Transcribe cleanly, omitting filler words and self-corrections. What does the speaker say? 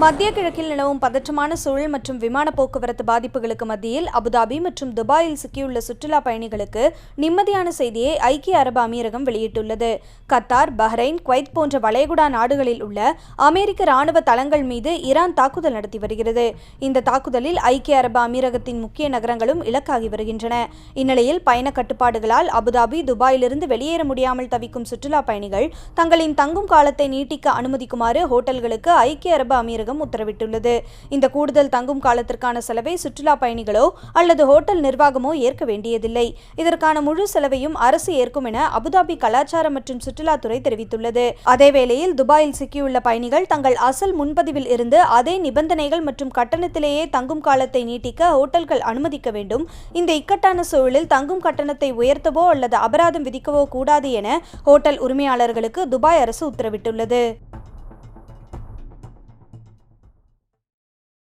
மத்திய கிழக்கில் நிலவும் பதற்றமான சூழல் மற்றும் விமான போக்குவரத்து பாதிப்புகளுக்கு மத்தியில் அபுதாபி மற்றும் துபாயில் சிக்கியுள்ள சுற்றுலா பயணிகளுக்கு நிம்மதியான செய்தியை ஐக்கிய அரபு அமீரகம் வெளியிட்டுள்ளது. கத்தார், பஹ்ரைன், குவைத் போன்ற வளைகுடா நாடுகளில் உள்ள அமெரிக்க ராணுவ தளங்கள் மீது ஈரான் தாக்குதல் நடத்தி வருகிறது. இந்த தாக்குதலில் ஐக்கிய அரபு அமீரகத்தின் முக்கிய நகரங்களும் இலக்காகி வருகின்றன. இந்நிலையில் பயண கட்டுப்பாடுகளால் அபுதாபி, துபாயிலிருந்து வெளியேற முடியாமல் தவிக்கும் சுற்றுலா பயணிகள் தங்களின் தங்கும் காலத்தை நீட்டிக்க அனுமதிக்குமாறு ஹோட்டல்களுக்கு ஐக்கிய அரபு அமீரகம் உத்தரவிட்டுள்ளது. இந்த கூடுதல் தங்கும் காலத்திற்கான செலவை சுற்றுலா பயணிகளோ அல்லது ஹோட்டல் நிர்வாகமோ ஏற்க வேண்டியதில்லை. இதற்கான முழு செலவையும் அரசு ஏற்கும் என அபுதாபி கலாச்சாரம் மற்றும் சுற்றுலாத்துறை தெரிவித்துள்ளது. அதேவேளையில் துபாயில் சிக்கியுள்ள பயணிகள் தங்கள் அசல் முன்பதிவில் இருந்து அதே நிபந்தனைகள் மற்றும் கட்டணத்திலேயே தங்கும் காலத்தை நீட்டிக்க ஹோட்டல்கள் அனுமதிக்க வேண்டும். இந்த இக்கட்டான சூழலில் தங்கும் கட்டணத்தை உயர்த்தவோ அல்லது அபராதம் விதிக்கவோ கூடாது என ஹோட்டல் உரிமையாளர்களுக்கு துபாய் அரசு உத்தரவிட்டுள்ளது.